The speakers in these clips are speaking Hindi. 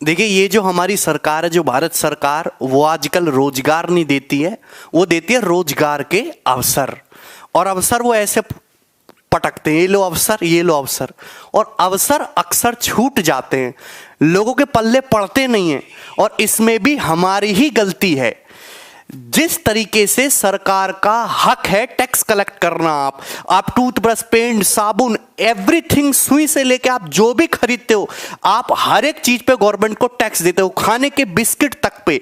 देखिए, ये जो हमारी सरकार है, जो भारत सरकार, वो आजकल रोजगार नहीं देती है, वो देती है रोजगार के अवसर। और अवसर वो ऐसे पटकते हैं, ये लो अवसर, ये लो अवसर, और अवसर अक्सर छूट जाते हैं, लोगों के पल्ले पड़ते नहीं हैं। और इसमें भी हमारी ही गलती है। जिस तरीके से सरकार का हक है टैक्स कलेक्ट करना, आप टूथब्रश, पेंट, साबुन, एवरीथिंग, सुई से लेके आप जो भी खरीदते हो, आप हर एक चीज पे गवर्नमेंट को टैक्स देते हो, खाने के बिस्किट तक पे।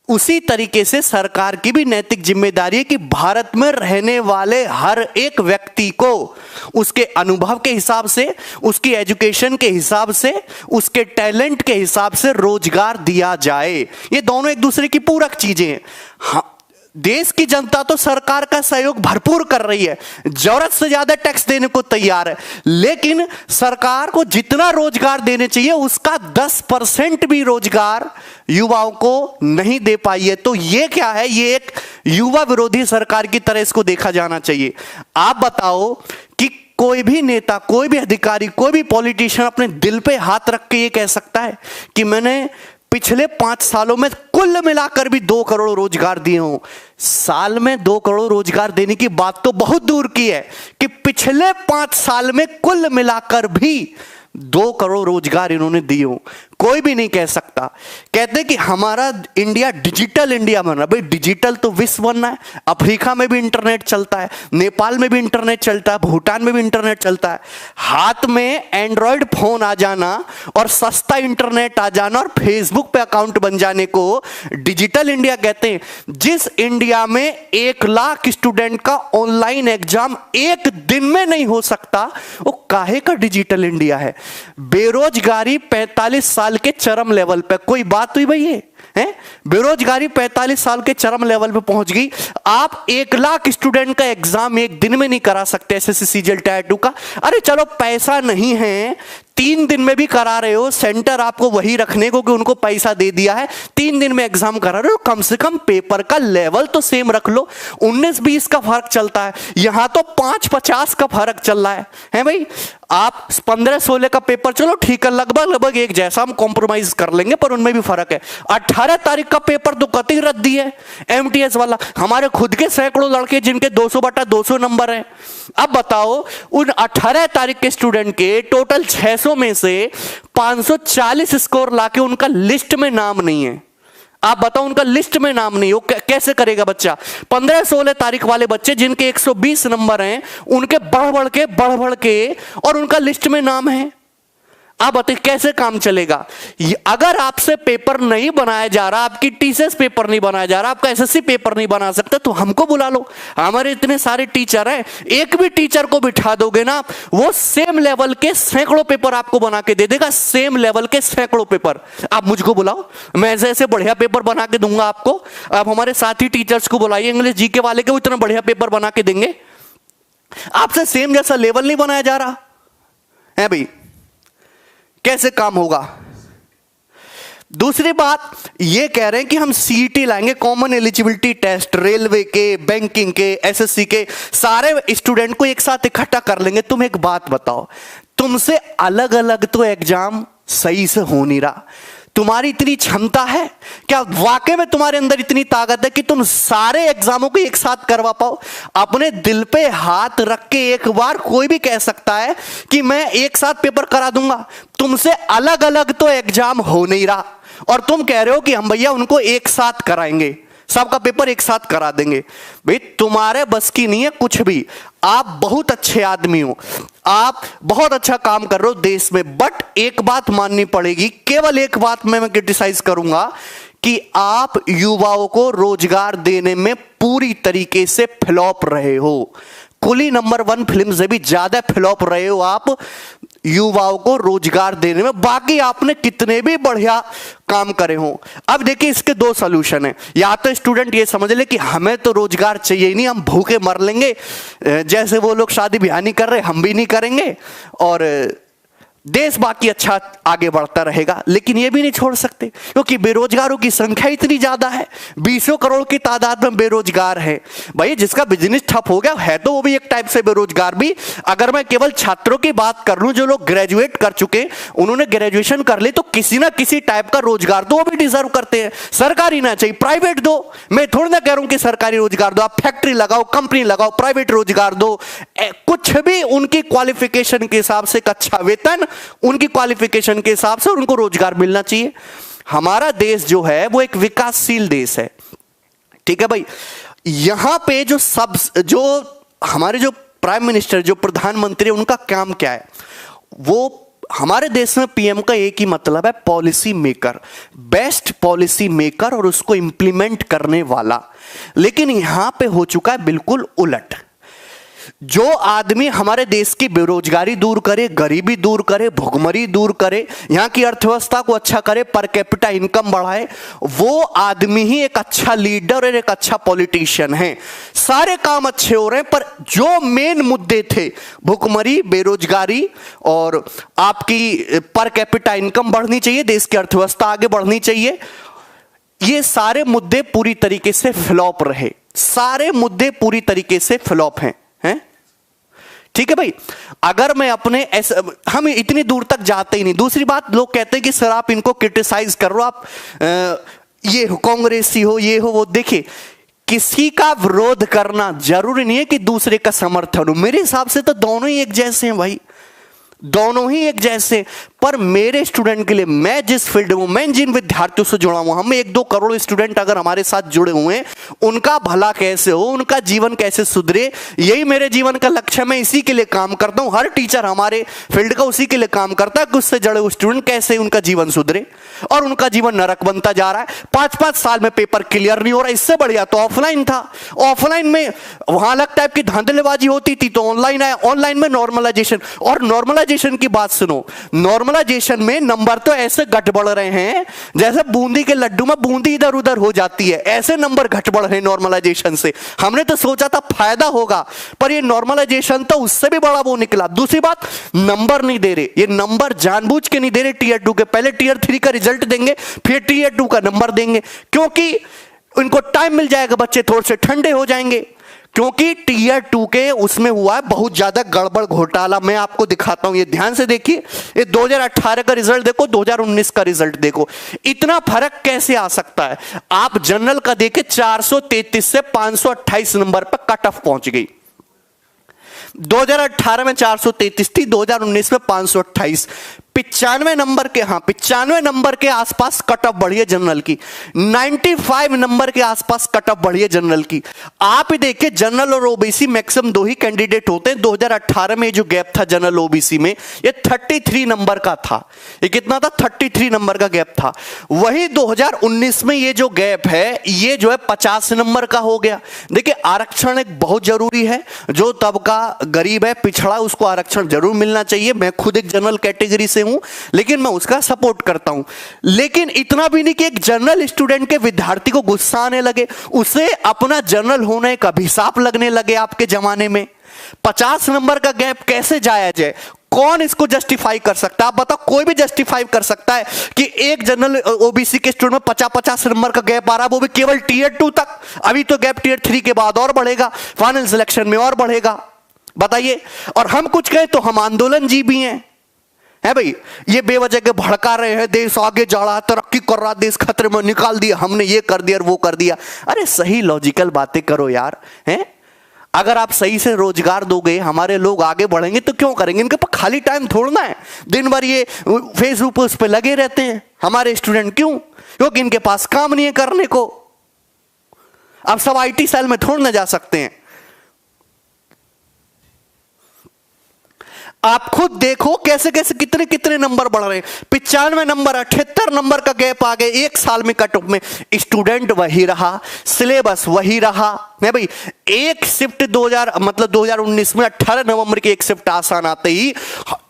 उसी तरीके से सरकार की भी नैतिक जिम्मेदारी है कि भारत में रहने वाले हर एक व्यक्ति को उसके अनुभव के हिसाब से, उसकी एजुकेशन के हिसाब से, उसके टैलेंट के हिसाब से रोजगार दिया जाए। ये दोनों एक दूसरे की पूरक चीजें हैं। हाँ, देश की जनता तो सरकार का सहयोग भरपूर कर रही है, जरूरत से ज्यादा टैक्स देने को तैयार है, लेकिन सरकार को जितना रोजगार देने चाहिए उसका 10% भी रोजगार युवाओं को नहीं दे पाई है। तो ये क्या है? ये एक युवा विरोधी सरकार की तरह इसको देखा जाना चाहिए। आप बताओ कि कोई भी नेता, कोई भी अधिकारी, कोई भी पॉलिटिशियन अपने दिल पे हाथ रख के ये कह सकता है कि मैंने पिछले 5 सालों में कुल मिलाकर भी 2 करोड़ रोजगार दिए हों? साल में 2 करोड़ रोजगार देने की बात तो बहुत दूर की है कि पिछले 5 साल में कुल मिलाकर भी 2 करोड़ रोजगार इन्होंने दिए हों। कोई भी नहीं कह सकता। कहते कि हमारा इंडिया डिजिटल इंडिया बन रहा। भाई, डिजिटल तो विश्व बनना है। अफ्रीका में भी इंटरनेट चलता है, नेपाल में भी इंटरनेट चलता है, भूटान में भी इंटरनेट चलता है। हाथ में एंड्रॉयड फोन आ जाना और सस्ता इंटरनेट आ जाना और फेसबुक पे अकाउंट बन जाने को डिजिटल इंडिया कहते हैं। जिस इंडिया में 1 लाख स्टूडेंट का ऑनलाइन एग्जाम एक दिन में नहीं हो सकता, वो काहे का डिजिटल इंडिया है? बेरोजगारी 45 साल के चरम लेवल पे, कोई बात हुई भाई? ये है बेरोजगारी 45 साल के चरम लेवल पे पहुंच गई। आप 1 लाख स्टूडेंट का एग्जाम एक दिन में नहीं करा सकते, एसएससी, सीजीएल, टायर 2 का। अरे चलो पैसा नहीं है, 3 दिन में भी करा रहे हो, सेंटर आपको वही रखने को कि उनको पैसा दे दिया है, 3 दिन में एग्जाम करा रहे हो, कम से कम पेपर का लेवल तो सेम रख लो। 19-20 का फर्क चलता है, यहां तो 5-50 का फर्क चल रहा है भाई। आप 15-16 का पेपर, चलो ठीक है, लगभग एक जैसा, हम कॉम्प्रोमाइज कर लेंगे, पर उनमें भी फर्क है। 18 तारीख का पेपर तो कतई रद्दी है, एमटीएस वाला। हमारे खुद के सैकड़ों लड़के जिनके 200/200 नंबर हैं। अब बताओ, उन 18 तारीख के स्टूडेंट के टोटल 600 में से 540 स्कोर लाके उनका लिस्ट में नाम नहीं है। आप बताओ, उनका लिस्ट में नाम नहीं हो, कैसे करेगा बच्चा? 15-16 तारीख वाले बच्चे जिनके 120 नंबर हैं, उनके बढ़ बढ़ के और उनका लिस्ट में नाम है। आप बताइए कैसे काम चलेगा? अगर आपसे पेपर नहीं बनाया जा रहा, आपकी टीसीएस पेपर नहीं बनाया जा रहा, आपका एसएससी पेपर नहीं बना सकते, तो हमको बुला लो। हमारे इतने सारे टीचर हैं, एक भी टीचर को बिठा दोगे ना, वो सेम लेवल के सैकड़ों पेपर आपको बना के दे देगा, सेम लेवल के सैकड़ों पेपर। आप मुझको बुलाओ, मैं ऐसे बढ़िया पेपर बना के दूंगा आपको। आप हमारे साथी टीचर्स को बुलाइए, इंग्लिश जीके वाले के, वो इतना बढ़िया पेपर बना के देंगे। आपसे सेम जैसा लेवल नहीं बनाया जा रहा है भाई, कैसे काम होगा? दूसरी बात ये कह रहे हैं कि हम सीईटी लाएंगे, कॉमन एलिजिबिलिटी टेस्ट, रेलवे के, बैंकिंग के, एसएससी के, सारे स्टूडेंट को एक साथ इकट्ठा कर लेंगे। तुम एक बात बताओ, तुमसे अलग अलग तो एग्जाम सही से हो नहीं रहा। तुम्हारी इतनी क्षमता है क्या? वाकई में तुम्हारे अंदर इतनी ताकत है कि तुम सारे एग्जामों को एक साथ करवा पाओ? अपने दिल पे हाथ रख के एक बार कोई भी कह सकता है कि मैं एक साथ पेपर करा दूंगा। तुमसे अलग अलग तो एग्जाम हो नहीं रहा और तुम कह रहे हो कि हम भैया उनको एक साथ कराएंगे, सबका पेपर एक साथ करा देंगे। भाई, तुम्हारे बस की नहीं है कुछ भी। आप बहुत अच्छे आदमी हो, आप बहुत अच्छा काम कर रहे हो देश में, बट एक बात माननी पड़ेगी, केवल एक बात मैं क्रिटिसाइज करूंगा कि आप युवाओं को रोजगार देने में पूरी तरीके से फ्लॉप रहे हो। कुली नंबर 1 फिल्म से भी ज्यादा फ्लॉप रहे हो आप युवाओं को रोजगार देने में। बाकी आपने कितने भी बढ़िया काम करे हो। अब देखिए, इसके 2 सॉल्यूशन है। या तो स्टूडेंट ये समझ ले कि हमें तो रोजगार चाहिए ही नहीं, हम भूखे मर लेंगे, जैसे वो लोग शादी ब्याह नहीं कर रहे हम भी नहीं करेंगे, और देश बाकी अच्छा आगे बढ़ता रहेगा। लेकिन ये भी नहीं छोड़ सकते क्योंकि बेरोजगारों की संख्या इतनी ज्यादा है, 20 करोड़ की तादाद में बेरोजगार है। भाई जिसका बिजनेस ठप हो गया है तो वो भी एक टाइप से बेरोजगार भी। अगर मैं केवल छात्रों की बात कर लूं, जो लोग ग्रेजुएट कर चुके, उन्होंने ग्रेजुएशन कर ली, तो किसी ना किसी टाइप का रोजगार तो वो भी डिजर्व करते हैं। सरकारी ना चाहिए, प्राइवेट दो। मैं थोड़ी ना कह रहा हूं कि सरकारी रोजगार दो, आप फैक्ट्री लगाओ, कंपनी लगाओ, प्राइवेट रोजगार दो, कुछ भी उनकी क्वालिफिकेशन के हिसाब से, एक अच्छा वेतन उनकी क्वालिफिकेशन के हिसाब से उनको रोजगार मिलना चाहिए। हमारा देश जो है वो एक विकासशील देश है, ठीक है भाई। यहां पे जो हमारे जो प्राइम मिनिस्टर, जो प्रधानमंत्री, उनका काम क्या है? वो हमारे देश में पीएम का एक ही मतलब है, policy maker, best policy maker और उसको इंप्लीमेंट करने वाला। लेकिन यहां पे हो चुका है बिल्कुल उलट। जो आदमी हमारे देश की बेरोजगारी दूर करे, गरीबी दूर करे, भुखमरी दूर करे, यहां की अर्थव्यवस्था को अच्छा करे, पर कैपिटा इनकम बढ़ाए, वो आदमी ही एक अच्छा लीडर और एक अच्छा पॉलिटिशियन है। सारे काम अच्छे हो रहे हैं, पर जो मेन मुद्दे थे, भुखमरी, बेरोजगारी और आपकी पर कैपिटा इनकम बढ़नी चाहिए, देश की अर्थव्यवस्था आगे बढ़नी चाहिए, ये सारे मुद्दे पूरी तरीके से फ्लॉप रहे। सारे मुद्दे पूरी तरीके से फ्लॉप हैं। ठीक है भाई। अगर मैं अपने हम इतनी दूर तक जाते ही नहीं। दूसरी बात, लोग कहते हैं कि सर आप इनको क्रिटिसाइज कर रहे हो, आप ये हो, कांग्रेसी हो, ये हो, वो। देखिए, किसी का विरोध करना जरूरी नहीं है कि दूसरे का समर्थन हो। मेरे हिसाब से तो दोनों ही एक जैसे हैं भाई, दोनों ही एक जैसे। पर मेरे स्टूडेंट के लिए, मैं जिस फील्ड में, मैं जिन विद्यार्थियों से जुड़ा हुआ, हम 1-2 करोड़ स्टूडेंट अगर हमारे साथ जुड़े हुए हैं, उनका भला कैसे हो, उनका जीवन कैसे सुधरे, यही मेरे जीवन का लक्ष्य है। मैं इसी के लिए काम करता हूं। हर टीचर हमारे फील्ड का उसी के लिए काम करता है कि उससे जुड़े हुए स्टूडेंट कैसे उनका जीवन सुधरे। और उनका जीवन नरक बनता जा रहा है। 5-5 साल में पेपर क्लियर नहीं हो रहा। इससे बढ़िया तो ऑफलाइन था। ऑफलाइन में वहां अलग टाइप की धांधलेबाजी होती थी, तो ऑनलाइन आया। ऑनलाइन में नॉर्मलाइजेशन, और नॉर्मलाइजेशन की बात सुनो, नॉर्मलाइजेशन में नंबर तो ऐसे घट बढ़ रहे हैं जैसे बूंदी के लड्डू में बूंदी इधर उधर हो जाती है, ऐसे नंबर घट बढ़ रहे हैं नॉर्मलाइजेशन से। हमने तो सोचा था फायदा होगा, पर ये नॉर्मलाइजेशन तो उससे भी बड़ा वो निकला। दूसरी बात, नंबर नहीं दे रहे, ये नंबर जानबूझ के नहीं दे रहे टीयर 2 के। पहले टीयर 3 का रिजल्ट देंगे, फिर टीयर 2 का नंबर देंगे, क्योंकि उनको टाइम मिल जाएगा, बच्चे थोड़े से ठंडे हो जाएंगे। क्योंकि टीयर 2 के उसमें हुआ है बहुत ज्यादा गड़बड़ घोटाला। मैं आपको दिखाता हूं, ये ध्यान से देखिए। ये 2018 का रिजल्ट देखो, 2019 का रिजल्ट देखो, इतना फर्क कैसे आ सकता है? आप जनरल का देखे, 433 से 528 नंबर पर कट ऑफ पहुंच गई। 2018 में 433 थी, 2019 में 528। 95 नंबर के, हाँ 95 नंबर के आसपास कट ऑफ बढ़ी है जनरल की। 95 नंबर के आसपास कट ऑफ बढ़ी है जनरल की। आप ही देखिए, जनरल और ओबीसी मैक्सिमम 2 ही कैंडिडेट होते हैं। 2018 में जो गैप था जनरल ओबीसी में, ये 33 नंबर का था। ये कितना था? 33 नंबर का गैप था। वही 2019 में ये जो गैप है, ये जो है 50 नंबर का हो गया। देखिए, आरक्षण एक बहुत जरूरी है। जो तबका गरीब है, पिछड़ा, उसको आरक्षण जरूर मिलना चाहिए। मैं खुद एक जनरल कैटेगरी से हूं, लेकिन मैं उसका सपोर्ट करता हूं। लेकिन इतना भी नहीं कि एक जनरल स्टूडेंट के विद्यार्थी को गुस्सा आने लगे, उसे अपना जनरल होने का अभिशाप लगने लगे। आपके जमाने में 50 नंबर का गैप कैसे जायज है? कौन इसको जस्टिफाई कर सकता है? आप बताओ, कोई भी जस्टिफाई कर सकता है कि एक जनरल ओबीसी के स्टूडेंट में 50-50 नंबर का गैप आ रहा है, वो भी केवल टीयर 2 तक। अभी तो गैप टीयर 3 के बाद और बढ़ेगा, फाइनल सिलेक्शन में और बढ़ेगा। बताइए। और हम कुछ कहें तो हम आंदोलन जीवी हैं, है भाई। ये बेवजह के भड़का रहे हैं, देश आगे जा रहा है, तरक्की कर रहा, देश खतरे में, निकाल दिया हमने, ये कर दिया और वो कर दिया। अरे सही लॉजिकल बातें करो यार, हैं? अगर आप सही से रोजगार दोगे, हमारे लोग आगे बढ़ेंगे, तो क्यों करेंगे? इनके पास खाली टाइम थोड़ना है, दिन भर ये फेसबुक उस पर लगे रहते हैं हमारे स्टूडेंट। क्यों? क्योंकि इनके पास काम नहीं है करने को। अब सब आईटी सेल में थोड़ ना जा सकते हैं। आप खुद देखो कैसे कैसे कितने कितने नंबर बढ़ रहे हैं। 95 नंबर, 78 नंबर का गैप आ गया एक साल में कट ऑफ में। स्टूडेंट वही रहा, सिलेबस वही रहा, है भाई। एक शिफ्ट 2019 में 18 नवंबर की एक शिफ्ट आसान आते ही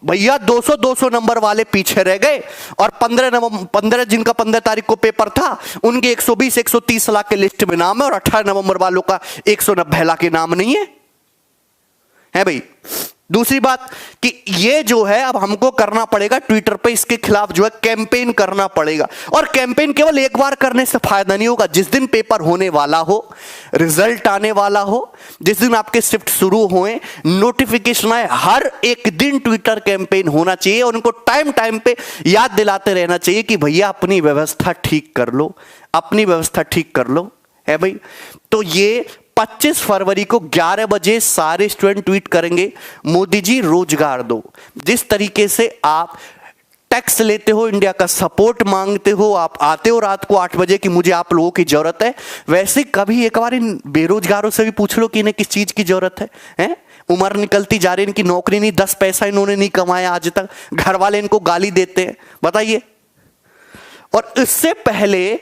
भैया 200 नंबर वाले पीछे रह गए। और 15 जिनका 15 तारीख को पेपर था, उनके 120-130 लाख के लिस्ट में नाम है, और 18 नवंबर वालों का 190 लाख के नाम नहीं है, है भाई। दूसरी बात कि ये जो है अब हमको करना पड़ेगा ट्विटर पे, इसके खिलाफ जो है कैंपेन करना पड़ेगा। और कैंपेन केवल एक बार करने से फायदा नहीं होगा। जिस दिन पेपर होने वाला हो, रिजल्ट आने वाला हो, जिस दिन आपके शिफ्ट शुरू होए, नोटिफिकेशन आए, हर एक दिन ट्विटर कैंपेन होना चाहिए और उनको टाइम टाइम पे याद दिलाते रहना चाहिए कि भैया अपनी व्यवस्था ठीक कर लो, अपनी व्यवस्था ठीक कर लो, है भाई। तो ये 25 फरवरी को 11 बजे सारे स्टूडेंट ट्वीट करेंगे, मोदी जी रोजगार दो। जिस तरीके से आप टैक्स लेते हो, इंडिया का सपोर्ट मांगते हो, आप आते हो रात को 8 बजे कि मुझे आप लोगों की जरूरत है, वैसे कभी एक बार इन बेरोजगारों से भी पूछ लो कि इन्हें किस चीज की जरूरत है? उम्र निकलती जा रही, इनकी नौकरी नहीं, 10 पैसा इन्होंने नहीं कमाया आज तक, घर वाले इनको गाली देते हैं, बताइए। और इससे पहले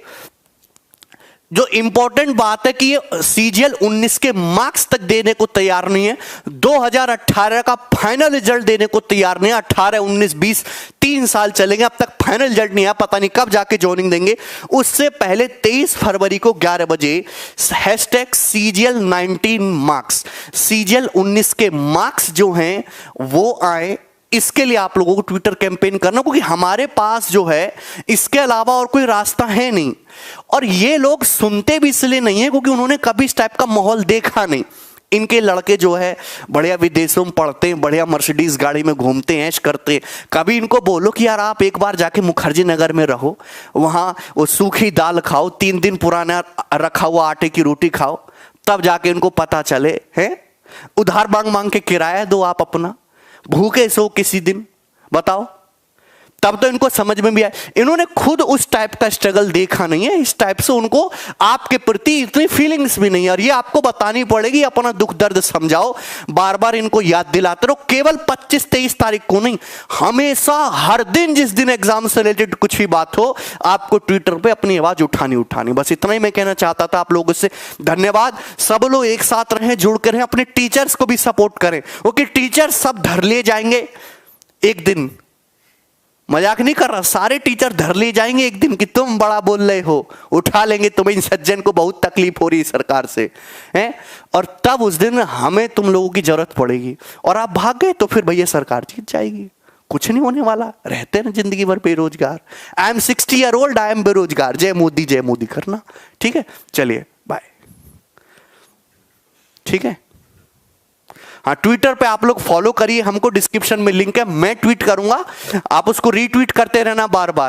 जो इंपॉर्टेंट बात है कि ये CGL 19 के मार्क्स तक देने को तैयार नहीं है, 2018 का फाइनल रिजल्ट देने को तैयार नहीं है। 18, 19, 20 3 साल चलेंगे, अब तक फाइनल रिजल्ट नहीं है, पता नहीं कब जाके ज्वाइनिंग देंगे। उससे पहले 23 फरवरी को 11 बजे #CGL 19 मार्क्स, CGL 19 के मार्क्स जो हैं वो आए। इसके लिए आप लोगों को ट्विटर कैंपेन करना, क्योंकि हमारे पास जो है इसके अलावा और कोई रास्ता है नहीं। और ये लोग सुनते भी इसलिए नहीं है क्योंकि उन्होंने कभी इस टाइप का माहौल देखा नहीं। इनके लड़के जो है बढ़िया विदेशों में पढ़ते हैं, बढ़िया मर्सिडीज गाड़ी में घूमते हैं, ऐश करते हैं। कभी इनको बोलो कि यार आप एक बार जाके मुखर्जी नगर में रहो, वहां वो सूखी दाल खाओ, 3 दिन पुराना रखा हुआ आटे की रोटी खाओ, तब जाके इनको पता चले। है उधार मांग मांग के किराया दो आप अपना, भूखे सो किसी दिन, बताओ, तब तो इनको समझ में भी आए। इन्होंने खुद उस टाइप का स्ट्रगल देखा नहीं है, इस टाइप से उनको आपके प्रति इतनी फीलिंग्स भी नहीं है। और ये आपको बतानी पड़ेगी, अपना दुख दर्द समझाओ, बार बार इनको याद दिलाते रहो। केवल 25-23 तारीख को नहीं, हमेशा हर दिन, जिस दिन एग्जाम से रिलेटेड कुछ भी बात हो, आपको ट्विटर पे अपनी आवाज उठानी। बस इतना ही मैं कहना चाहता था आप लोगों से। धन्यवाद। सब लोग एक साथ रहें, जुड़ कर रहें, अपने टीचर्स को भी सपोर्ट करें, क्योंकि टीचर सब धर ले जाएंगे एक दिन। मजाक नहीं कर रहा, सारे टीचर धर ले जाएंगे एक दिन कि तुम बड़ा बोल रहे हो, उठा लेंगे तुम्हें, इन सज्जन को बहुत तकलीफ हो रही है सरकार से, हैं? और तब उस दिन हमें तुम लोगों की जरूरत पड़ेगी और आप भाग गए तो फिर भैया सरकार जीत जाएगी। कुछ नहीं होने वाला, रहते ना जिंदगी भर बेरोजगार। I am 60 year old, I am बेरोजगार, जय मोदी करना। ठीक है, चलिए बाय। ठीक है, हाँ, ट्विटर पे आप लोग फॉलो करिए हमको, डिस्क्रिप्शन में लिंक है, मैं ट्वीट करूंगा, आप उसको रीट्वीट करते रहना बार बार।